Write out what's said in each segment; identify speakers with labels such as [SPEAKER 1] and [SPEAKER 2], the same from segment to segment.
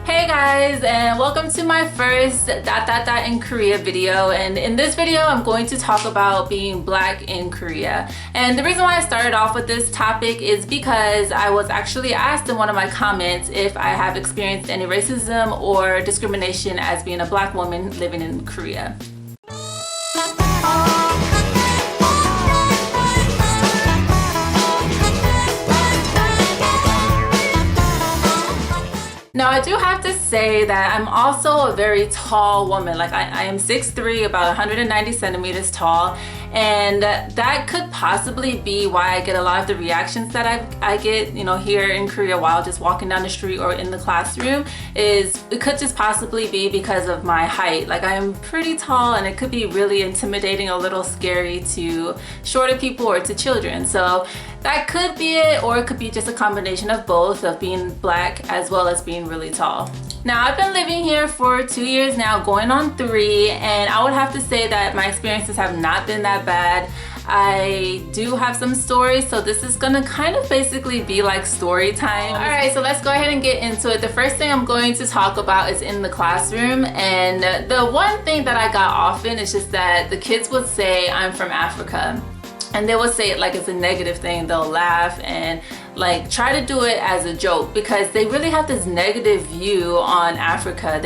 [SPEAKER 1] Hey guys, and welcome to my first in Korea video. And in this video I'm going to talk about being black in Korea. And the reason why I started off with this topic is because I was actually asked in one of my comments if I have experienced any racism or discrimination as being a black woman living in Korea. Now, I do have to say that I'm also a very tall woman. Like I am 6'3", about 190 centimeters tall, and that could possibly be why I get a lot of the reactions that I get, here in Korea while just walking down the street or in the classroom. It could just possibly be because of my height. Like I am pretty tall, and it could be really intimidating, a little scary to shorter people or to children. So that could be it, or it could be just a combination of both, of being black as well as being really tall. Now, I've been living here for 2 years now, going on 3, and I would have to say that my experiences have not been that bad. I do have some stories, so this is gonna kind of basically be like story time. All right, so let's go ahead and get into it. The first thing I'm going to talk about is in the classroom, and the one thing that I got often is just that the kids would say I'm from Africa. And they will say it like it's a negative thing. They'll laugh and like try to do it as a joke because they really have this negative view on Africa.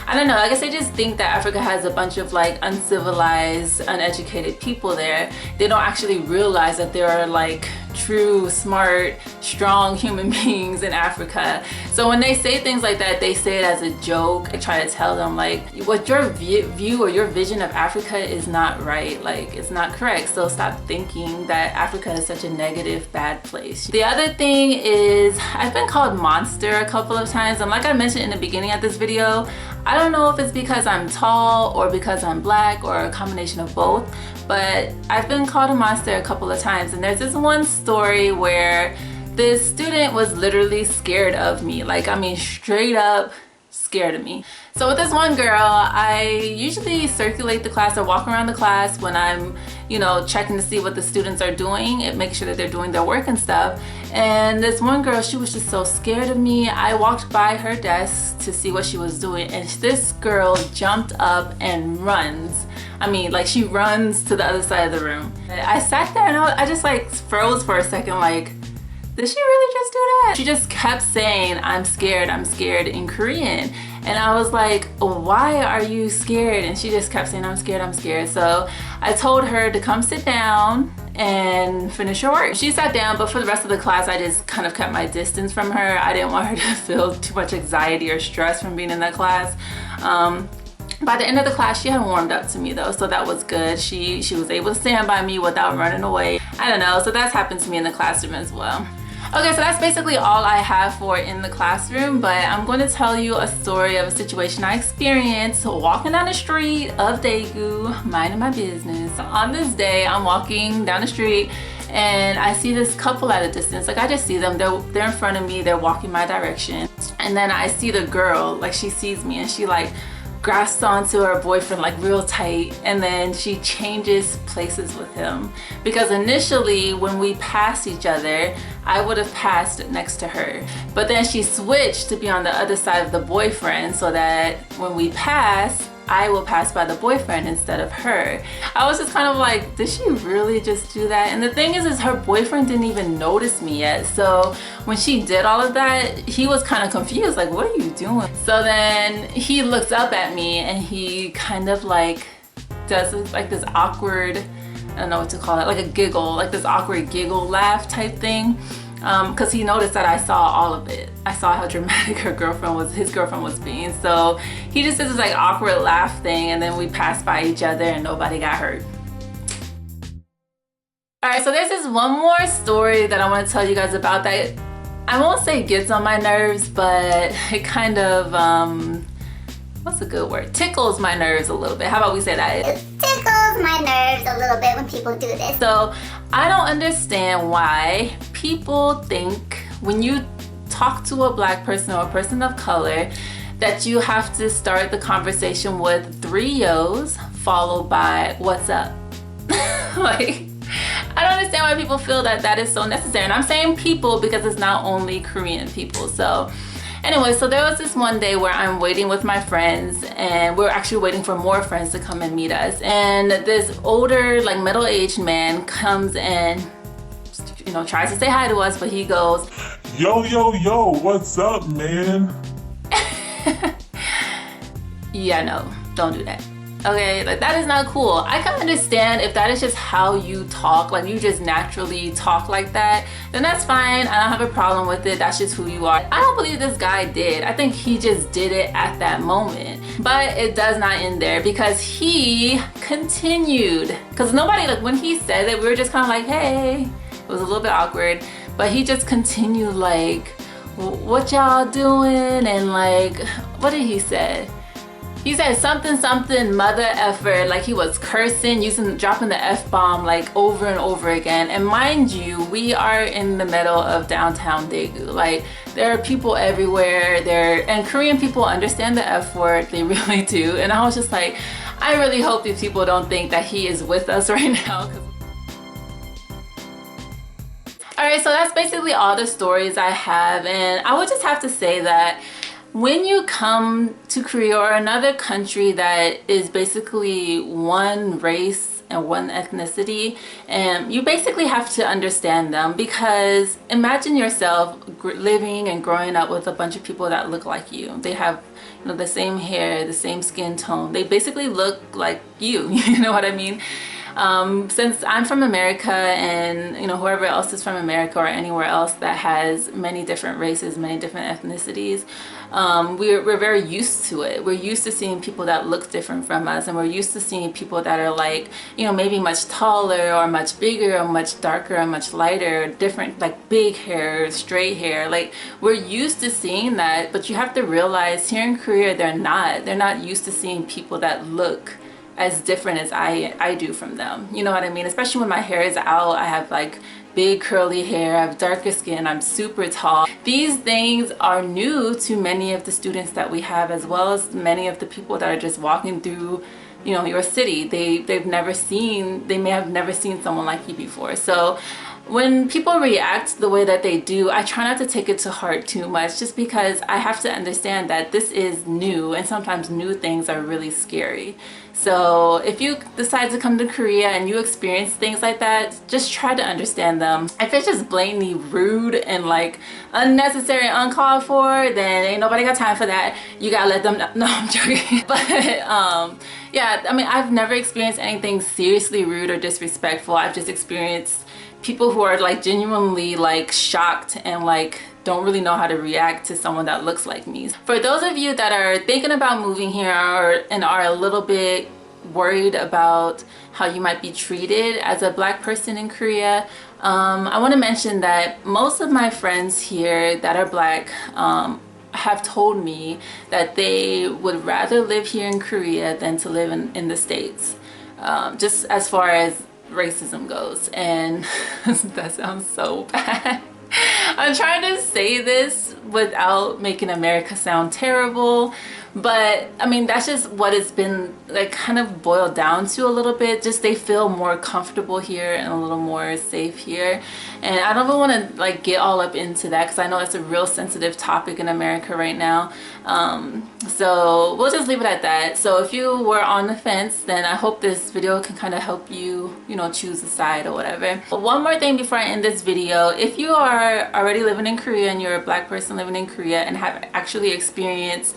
[SPEAKER 1] I don't know, I guess they just think that Africa has a bunch of like uncivilized, uneducated people there. They don't actually realize that there are like true, smart, strong human beings in Africa. So when they say things like that, they say it as a joke. I try to tell them like, what your view or your vision of Africa is not right. Like, it's not correct. So stop thinking that Africa is such a negative, bad place. The other thing is I've been called monster a couple of times. And like I mentioned in the beginning of this video, I don't know if it's because I'm tall or because I'm black or a combination of both, but I've been called a monster a couple of times. And there's this one story where this student was literally scared of me. Like, I mean, straight up scared of me. So with this one girl, I usually circulate the class or walk around the class when I'm, checking to see what the students are doing and make sure that they're doing their work and stuff. And this one girl, she was just so scared of me. I walked by her desk to see what she was doing, and this girl jumped up and runs. I mean, like, she runs to the other side of the room. I sat there and I just like froze for a second, like, did she really just do that? She just kept saying, I'm scared in Korean. And I was like, why are you scared? And she just kept saying, I'm scared. So I told her to come sit down and finish her work. She sat down, but for the rest of the class, I just kind of kept my distance from her. I didn't want her to feel too much anxiety or stress from being in that class. By the end of the class, she had warmed up to me though, so that was good. She was able to stand by me without running away. I don't know, so that's happened to me in the classroom as well. Okay, so that's basically all I have for in the classroom, but I'm going to tell you a story of a situation I experienced walking down the street of Daegu, minding my business. On this day, I'm walking down the street and I see this couple at a distance. Like, I just see them, they're in front of me, they're walking my direction. And then I see the girl, like, she sees me and she like grasps onto her boyfriend like real tight, and then she changes places with him, because initially when we passed each other, I would have passed next to her, but then she switched to be on the other side of the boyfriend so that when we pass, I will pass by the boyfriend instead of her. I was just kind of like, did she really just do that? And the thing is her boyfriend didn't even notice me yet. So when she did all of that, he was kind of confused, like, what are you doing? So then he looks up at me and he kind of like does like this awkward, I don't know what to call it, like a giggle, like this awkward giggle laugh type thing. Because he noticed that I saw all of it. I saw how dramatic his girlfriend was being. So he just did this like awkward laugh thing, and then we passed by each other and nobody got hurt. All right, so there's this one more story that I want to tell you guys about that I won't say gets on my nerves, but it kind of, what's a good word? Tickles my nerves a little bit. How about we say that?
[SPEAKER 2] It tickles my nerves a little bit when people do this.
[SPEAKER 1] So I don't understand why people think when you talk to a black person or a person of color that you have to start the conversation with 3 yo's followed by what's up. Like, I don't understand why people feel that that is so necessary. And I'm saying people because it's not only Korean people. So Anyway, so there was this one day where I'm waiting with my friends, and we're actually waiting for more friends to come and meet us. And this older, like middle-aged man comes and, you know, tries to say hi to us, but he goes,
[SPEAKER 3] Yo, yo, yo, what's up, man?
[SPEAKER 1] yeah, no, don't do that. Okay, like that is not cool. I can understand if that is just how you talk, like you just naturally talk like that, then that's fine. I don't have a problem with it. That's just who you are. I don't believe this guy did. I think he just did it at that moment. But it does not end there, because he continued. Because nobody, like when he said it, we were just kind of like, hey. It was a little bit awkward. But he just continued like, what y'all doing? And like, what did he say? He said something mother effer, like he was cursing, dropping the F-bomb like over and over again. And mind you, we are in the middle of downtown Daegu. Like there are people everywhere there, and Korean people understand the F word, they really do. And I was just like, I really hope these people don't think that he is with us right now. Alright, so that's basically all the stories I have, and I would just have to say that when you come to Korea or another country that is basically one race and one ethnicity, and you basically have to understand them, because imagine yourself living and growing up with a bunch of people that look like you. They have, you know, the same hair, the same skin tone. They basically look like you, you know what I mean? Since I'm from America, and you know, whoever else is from America or anywhere else that has many different races, many different ethnicities, we're very used to it. We're used to seeing people that look different from us, and we're used to seeing people that are like, you know, maybe much taller or much bigger or much darker or much lighter, different, like big hair, straight hair. Like we're used to seeing that, but you have to realize here in Korea, they're not used to seeing people that look as different as I do from them. You know what I mean? Especially when my hair is out, I have like big curly hair, I have darker skin, I'm super tall. These things are new to many of the students that we have, as well as many of the people that are just walking through, you know, your city. They may have never seen someone like you before. So when people react the way that they do, I try not to take it to heart too much, just because I have to understand that this is new, and sometimes new things are really scary. So if you decide to come to Korea and you experience things like that, just try to understand them. If it's just blatantly rude and like unnecessary, uncalled for, then ain't nobody got time for that. You gotta let them know. No, I'm joking. But yeah, I mean, I've never experienced anything seriously rude or disrespectful. I've just experienced people who are like genuinely like shocked and like don't really know how to react to someone that looks like me. For those of you that are thinking about moving here and are a little bit worried about how you might be treated as a black person in Korea, I want to mention that most of my friends here that are black have told me that they would rather live here in Korea than to live in the States, just as far as racism goes. And that sounds so bad. I'm trying to say this without making America sound terrible, but I mean, that's just what it's been like kind of boiled down to a little bit. Just they feel more comfortable here and a little more safe here. And I don't even want to like get all up into that, because I know it's a real sensitive topic in America right now. So we'll just leave it at that. So if you were on the fence, then I hope this video can kind of help you, you know, choose a side or whatever. But one more thing before I end this video: if you are already living in Korea and you're a black person living in Korea and have actually experienced,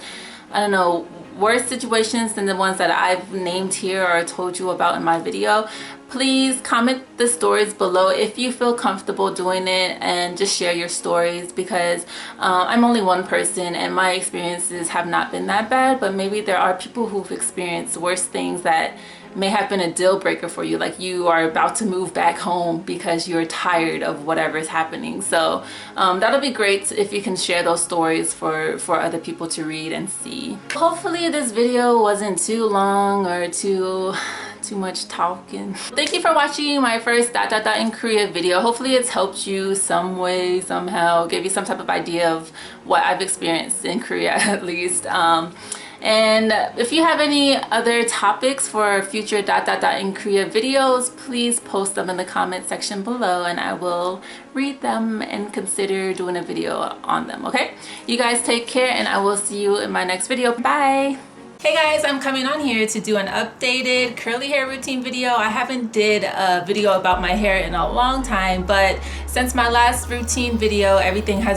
[SPEAKER 1] I don't know, worse situations than the ones that I've named here or told you about in my video, please comment the stories below if you feel comfortable doing it, and just share your stories, because I'm only one person and my experiences have not been that bad, but maybe there are people who've experienced worse things that may have been a deal breaker for you, like you are about to move back home because you're tired of whatever is happening. So that'll be great if you can share those stories for other people to read and see. Hopefully this video wasn't too long or too much talking. Thank you for watching my first in Korea video. Hopefully it's helped you some way, somehow, gave you some type of idea of what I've experienced in Korea at least. And if you have any other topics for future ... in Korea videos, please post them in the comment section below and I will read them and consider doing a video on them, okay? You guys take care and I will see you in my next video. Bye! Hey guys, I'm coming on here to do an updated curly hair routine video. I haven't did a video about my hair in a long time, but since my last routine video, everything has